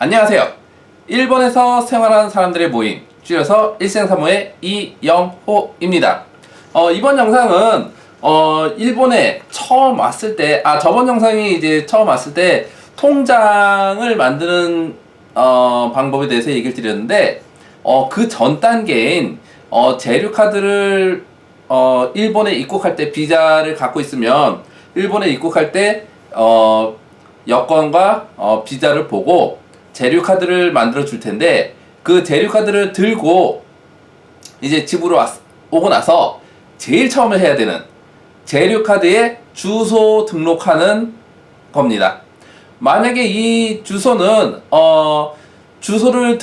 안녕하세요. 일본에서 생활하는 사람들의 모임, 줄여서 일생사모의 이영호입니다. 이번 영상은 일본에 처음 왔을 때, 저번 영상이 이제 처음 왔을 때 통장을 만드는 방법에 대해서 얘기를 드렸는데, 그 전 단계인 재료카드를 일본에 입국할 때 비자를 갖고 있으면 일본에 입국할 때 여권과 비자를 보고 재료카드를 만들어 줄 텐데, 그 재료카드를 들고 이제 집으로 오고 나서 제일 처음에 해야 되는 재료카드에 주소 등록하는 겁니다. 만약에 이 주소는 주소를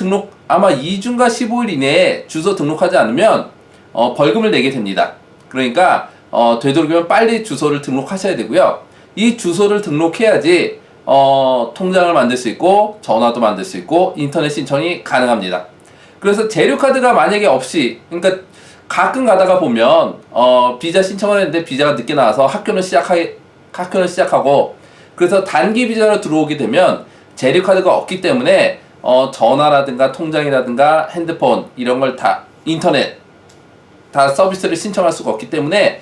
아마 2주인가 15일 이내에 주소 등록하지 않으면 벌금을 내게 됩니다. 그러니까 되도록이면 빨리 주소를 등록하셔야 되고요. 이 주소를 등록해야지 통장을 만들 수 있고 전화도 만들 수 있고 인터넷 신청이 가능합니다. 그래서 재료카드가 만약에 없이, 그러니까 가끔 가다가 보면 비자 신청을 했는데 비자가 늦게 나와서 학교는 시작하고 그래서 단기 비자로 들어오게 되면 재료카드가 없기 때문에 전화라든가 통장이라든가 핸드폰 이런 걸 다 인터넷 다 서비스를 신청할 수가 없기 때문에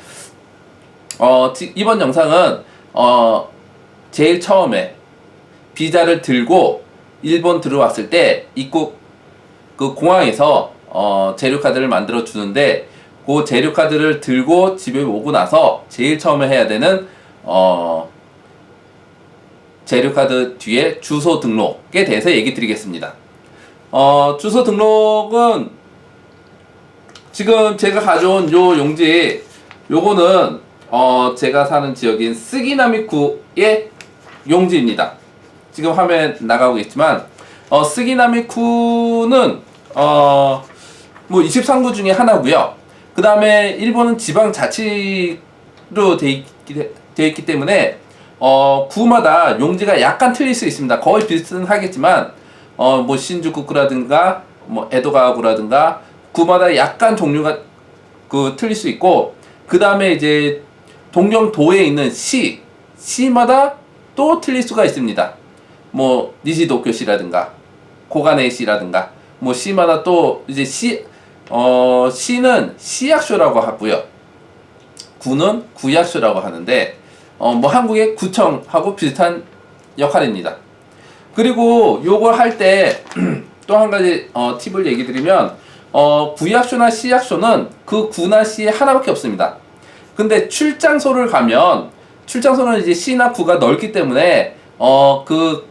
이번 영상은 제일 처음에 비자를 들고 일본 들어왔을 때 입국 그 공항에서 재료카드를 만들어 주는데, 그 재료카드를 들고 집에 오고 나서 제일 처음에 해야 되는 재료카드 뒤에 주소 등록에 대해서 얘기 드리겠습니다. 주소 등록은 지금 제가 가져온 요 용지, 요거는 제가 사는 지역인 스기나미쿠의 용지입니다. 지금 화면 나가고 있지만 스기나미쿠는 뭐 23구 중에 하나고요. 그 다음에 일본은 지방자치로 돼 있기 때문에 구마다 용지가 약간 틀릴 수 있습니다. 거의 비슷하겠지만 뭐 신주쿠구라든가 뭐 에도가와구라든가 구마다 약간 종류가 틀릴 수 있고, 그 다음에 이제 동경도에 있는 시마다 또 틀릴 수가 있습니다. 뭐 니시도쿄시라든가 고가네시라든가 뭐 시마다 또 이제 시는 시役소라고 하고요. 구는 구役소라고 하는데 뭐 한국의 구청하고 비슷한 역할입니다. 그리고 요걸 할 때 또 한 가지 팁을 얘기 드리면 구役소나 시役소는 그 구나 시에 하나밖에 없습니다. 근데 출장소를 가면, 출장소는 이제 시나 구가 넓기 때문에 그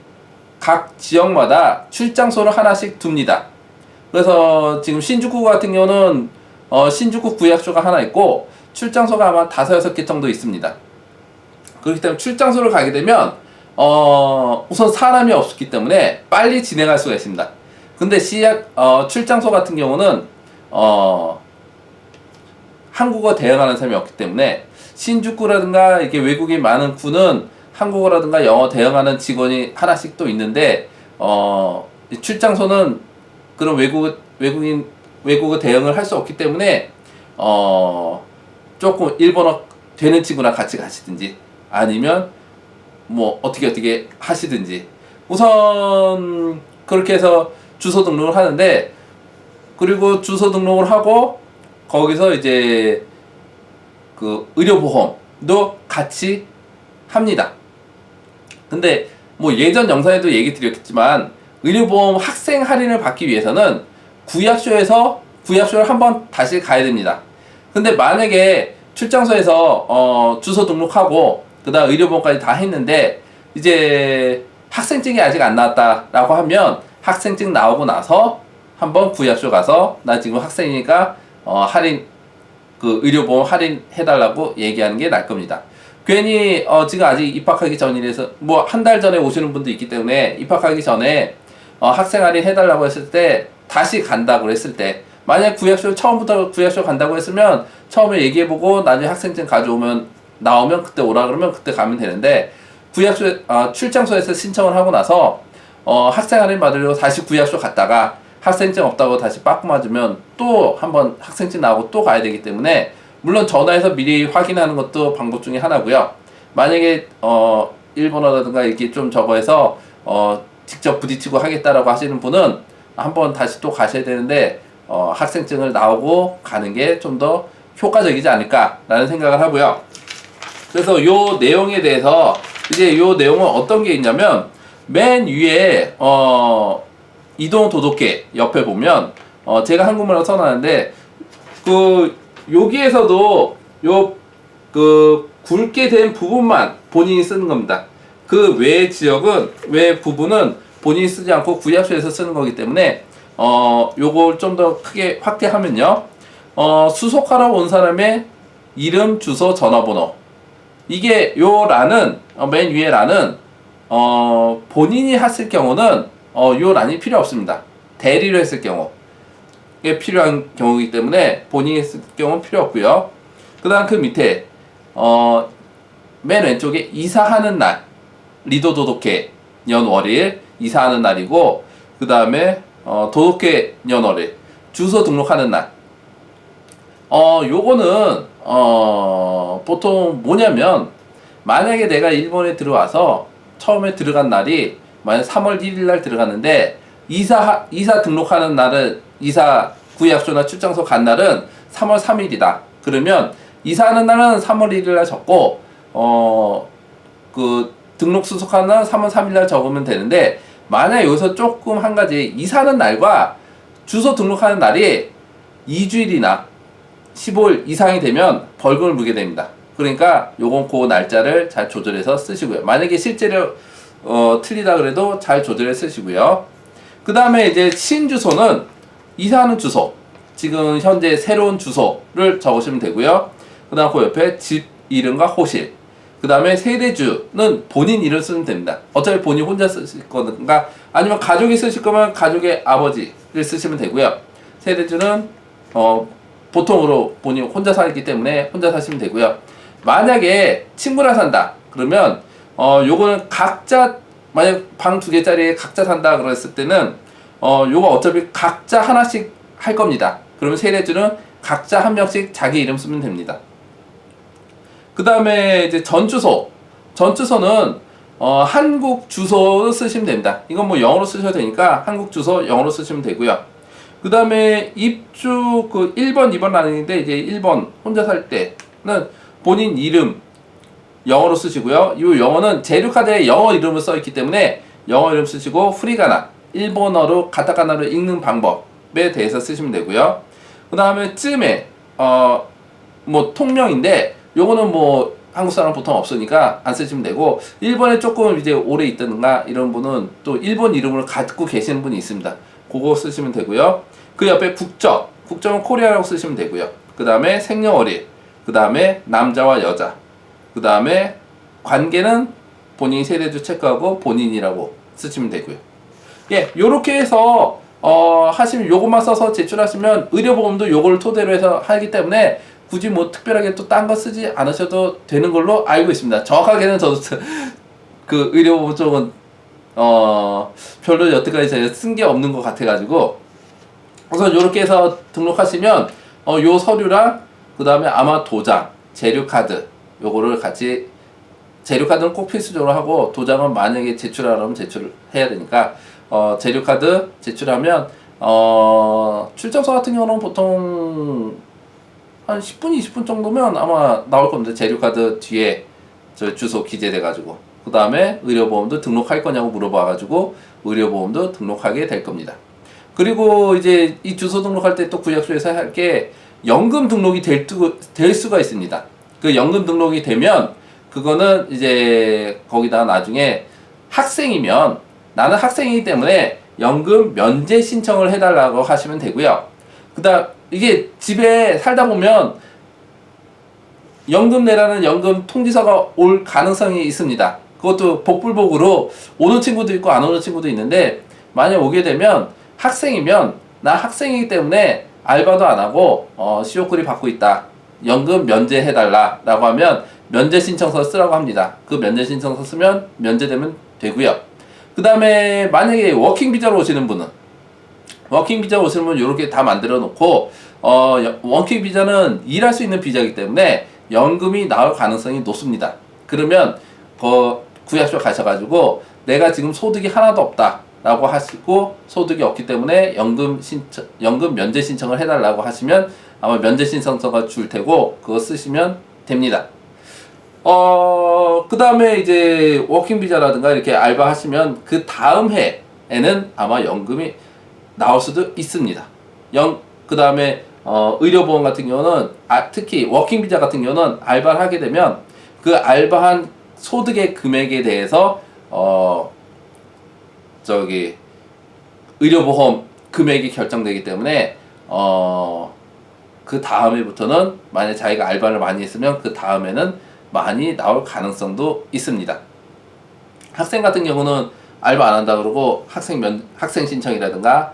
각 지역마다 출장소를 하나씩 둡니다. 그래서 지금 신주쿠 같은 경우는 신주쿠 구役소가 하나 있고 출장소가 아마 5-6개 정도 있습니다. 그렇기 때문에 출장소를 가게 되면 우선 사람이 없기 때문에 빨리 진행할 수가 있습니다. 근데 출장소 같은 경우는 한국어 대응하는 사람이 없기 때문에, 신주쿠라든가 이렇게 외국인 많은 구는 한국어라든가 영어 대응하는 직원이 하나씩 또 있는데 출장소는 그런 외국어 대응을 할 수 없기 때문에 조금 일본어 되는 친구랑 같이 가시든지 아니면 뭐 어떻게 하시든지, 우선 그렇게 해서 주소 등록을 하는데, 그리고 주소 등록을 하고 거기서 이제 그 의료보험도 같이 합니다. 근데 뭐 예전 영상에도 얘기 드렸겠지만 의료보험 학생 할인을 받기 위해서는 구役소를 한번 다시 가야 됩니다. 근데 만약에 출장소에서 주소 등록하고 그다음 의료보험까지 다 했는데 이제 학생증이 아직 안 나왔다라고 하면 학생증 나오고 나서 한번 구役소 가서 나 지금 학생이니까 그 의료보험 할인 해달라고 얘기하는 게 나을 겁니다. 괜히 지금 아직 입학하기 전이라서 뭐 한 달 전에 오시는 분도 있기 때문에 입학하기 전에 학생 할인 해달라고 했을 때 다시 간다고 했을 때, 만약 처음부터 구役소 간다고 했으면 처음에 얘기해보고 나중에 학생증 나오면 그때 오라 그러면 그때 가면 되는데, 출장소에서 신청을 하고 나서 학생 할인 받으려고 다시 구役소 갔다가 학생증 없다고 다시 빠꾸 맞으면 또 한번 학생증 나오고 또 가야 되기 때문에, 물론 전화해서 미리 확인하는 것도 방법 중에 하나고요. 만약에 일본어라든가 이렇게 좀 저거 해서 직접 부딪히고 하겠다라고 하시는 분은 한번 다시 또 가셔야 되는데 학생증을 나오고 가는 게 좀 더 효과적이지 않을까라는 생각을 하고요. 그래서 요 내용에 대해서 이제 요 내용은 어떤 게 있냐면 맨 위에 이동 도덕계 옆에 보면 제가 한국말로 써놨는데 그 여기에서도 요 그 굵게 된 부분만 본인이 쓰는 겁니다. 그 외 지역은 외 부분은 본인이 쓰지 않고 구약소에서 쓰는 거기 때문에 요걸 좀 더 크게 확대하면요. 수속하러 온 사람의 이름, 주소, 전화번호. 이게 요 란은 맨 위에 란은 본인이 했을 경우는 요 란이 필요 없습니다. 대리로 했을 경우 이게 필요한 경우이기 때문에 본인이 했을 경우는 필요 없고요. 그다음 그 밑에 맨 왼쪽에 이사하는 날 리도 도덕회 연월일 이사하는 날이고 그 다음에 도덕회 연월일 주소 등록하는 날 요거는 보통 뭐냐면 만약에 내가 일본에 들어와서 처음에 들어간 날이 만약 3월 1일 날 들어갔는데 이사 등록하는 날은 이사 구약소나 출장소 간 날은 3월 3일이다. 그러면 이사하는 날은 3월 1일 날 적고 그 등록 수속하는 날은 3월 3일 날 적으면 되는데 만약 여기서 조금 한 가지 이사하는 날과 주소 등록하는 날이 2주일이나 15일 이상이 되면 벌금을 물게 됩니다. 그러니까 요건 그 날짜를 잘 조절해서 쓰시고요. 만약에 실제로 틀리다 그래도 잘 조절해 쓰시고요. 그 다음에 이제 신주소는 이사하는 주소, 지금 현재 새로운 주소를 적으시면 되고요. 그 다음 그 옆에 집 이름과 호실, 그 다음에 세대주는 본인 이름 쓰면 됩니다. 어차피 본인 혼자 쓰실 거든가 아니면 가족이 쓰실 거면 가족의 아버지를 쓰시면 되고요. 세대주는 보통으로 본인 혼자 살기 때문에 혼자 사시면 되고요. 만약에 친구랑 산다 그러면 요거는 각자 만약 방 2개짜리에 각자 산다 그랬을 때는 요거 어차피 각자 하나씩 할 겁니다. 그러면 세대주는 각자 한 명씩 자기 이름 쓰면 됩니다. 그 다음에 이제 전주소는 한국 주소 쓰시면 됩니다. 이건 뭐 영어로 쓰셔도 되니까 한국 주소 영어로 쓰시면 되고요. 그 다음에 입주 그 1번, 2번 라인인데 이제 1번 혼자 살 때는 본인 이름 영어로 쓰시고요. 이 영어는 재료카드에 영어 이름을 써 있기 때문에 영어 이름 쓰시고 후리가나 일본어로 가타카나로 읽는 방법에 대해서 쓰시면 되고요. 그 다음에 쯤에 뭐 통명인데 요거는 뭐 한국 사람 보통 없으니까 안 쓰시면 되고 일본에 조금 이제 오래 있다든가 이런 분은 또 일본 이름을 갖고 계시는 분이 있습니다. 그거 쓰시면 되고요. 그 옆에 국적은 코리아라고 쓰시면 되고요. 그 다음에 생년월일, 그 다음에 남자와 여자, 그 다음에 관계는 본인 세대주 체크하고 본인이라고 쓰시면 되고요. 예, 요렇게 해서 하시면 요것만 써서 제출하시면 의료보험도 요걸 토대로 해서 하기 때문에 굳이 뭐 특별하게 또 딴 거 쓰지 않으셔도 되는 걸로 알고 있습니다. 정확하게는 저도 그 의료보험 쪽은 별로 여태까지 제가 쓴 게 없는 것 같아가지고 우선 요렇게 해서 등록하시면 요 서류랑 그 다음에 아마 도장, 재료카드 요거를 같이 재료카드는 꼭 필수적으로 하고 도장은 만약에 제출하려면 제출해야 되니까 재료카드 제출하면 출장소 같은 경우는 보통 한 10분, 20분 정도면 아마 나올 겁니다. 재료카드 뒤에 저 주소 기재돼 가지고 그 다음에 의료보험도 등록할 거냐고 물어봐가지고 의료보험도 등록하게 될 겁니다. 그리고 이제 이 주소 등록할 때 또 구약소에서 할 게 연금 등록이 될 수가 있습니다. 그 연금 등록이 되면 그거는 이제 거기다 나중에 학생이면 나는 학생이기 때문에 연금 면제 신청을 해달라고 하시면 되고요. 그다음 이게 집에 살다 보면 연금 내라는 연금 통지서가 올 가능성이 있습니다. 그것도 복불복으로 오는 친구도 있고 안 오는 친구도 있는데 만약 오게 되면 학생이면 나 학생이기 때문에 알바도 안 하고 시옷거리 받고 있다. 연금 면제해달라 라고 하면 면제 신청서 쓰라고 합니다. 그 면제 신청서 쓰면 면제되면 되고요. 그 다음에 만약에 워킹 비자로 오시는 분은 워킹 비자 오시는 분은 이렇게 다 만들어 놓고 워킹 비자는 일할 수 있는 비자이기 때문에 연금이 나올 가능성이 높습니다. 그러면 구약소 가셔가지고 내가 지금 소득이 하나도 없다 라고 하시고 소득이 없기 때문에 연금 면제 신청을 해달라고 하시면 아마 면제 신청서가 줄 테고 그거 쓰시면 됩니다. 그 다음에 이제 워킹 비자라든가 이렇게 알바 하시면 그 다음 해에는 아마 연금이 나올 수도 있습니다. 그 다음에 의료보험 같은 경우는 특히 워킹 비자 같은 경우는 알바를 하게 되면 그 알바한 소득의 금액에 대해서 의료보험 금액이 결정되기 때문에 그 다음에부터는 만약 자기가 알바를 많이 했으면 그 다음에는 많이 나올 가능성도 있습니다. 학생 같은 경우는 알바 안 한다 그러고 학생 신청이라든가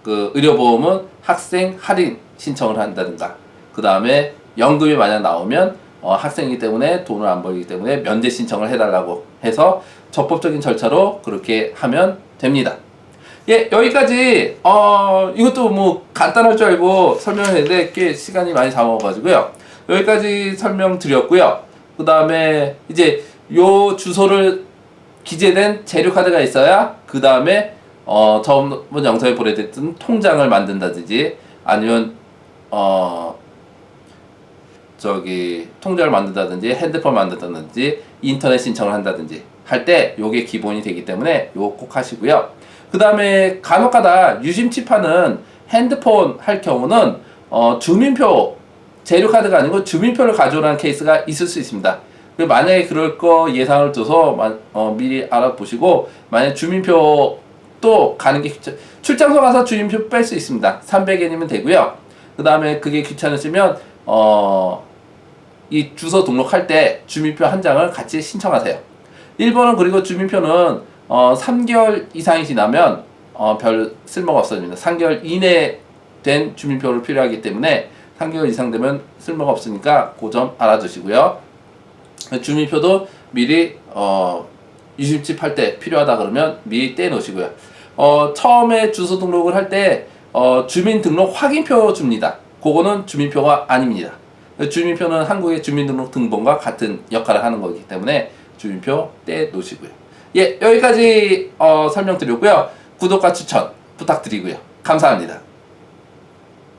그 의료보험은 학생 할인 신청을 한다든가 그 다음에 연금이 만약 나오면 학생이기 때문에 돈을 안 벌기 때문에 면제 신청을 해달라고 해서 적법적인 절차로 그렇게 하면 됩니다. 예, 여기까지 이것도 뭐 간단할 줄 알고 설명했는데 꽤 시간이 많이 잡아가지고요. 여기까지 설명드렸고요. 그 다음에 이제 요 주소를 기재된 재료카드가 있어야 그 다음에 저번 영상에 보내드렸던 통장을 만든다든지 아니면 통장을 만든다든지 핸드폰 만든다든지 인터넷 신청을 한다든지 할 때 요게 기본이 되기 때문에 요거 꼭 하시고요. 그 다음에 간혹가다 유심칩하는 핸드폰 할 경우는 주민표 재료카드가 아니고 주민표를 가져오라는 케이스가 있을 수 있습니다. 만약에 그럴 거 예상을 둬서 미리 알아보시고 만약 주민표 또 가는 게 출장소 가서 주민표 뺄 수 있습니다. 300엔이면 되고요. 그 다음에 그게 귀찮으시면 이 주소 등록할 때 주민표 한 장을 같이 신청하세요. 1번은 그리고 주민표는 3개월 이상이 지나면 별 쓸모가 없어집니다. 3개월 이내 된 주민표를 필요하기 때문에 3개월 이상 되면 쓸모가 없으니까 그 점 알아두시고요. 주민표도 미리 유심칩 할 때 필요하다 그러면 미리 떼 놓으시고요. 처음에 주소 등록을 할 때 주민등록 확인표 줍니다. 그거는 주민표가 아닙니다. 주민표는 한국의 주민등록등본과 같은 역할을 하는 거기 때문에 주민표 떼 놓으시고요. 예, 여기까지 설명드렸고요. 구독과 추천 부탁드리고요. 감사합니다.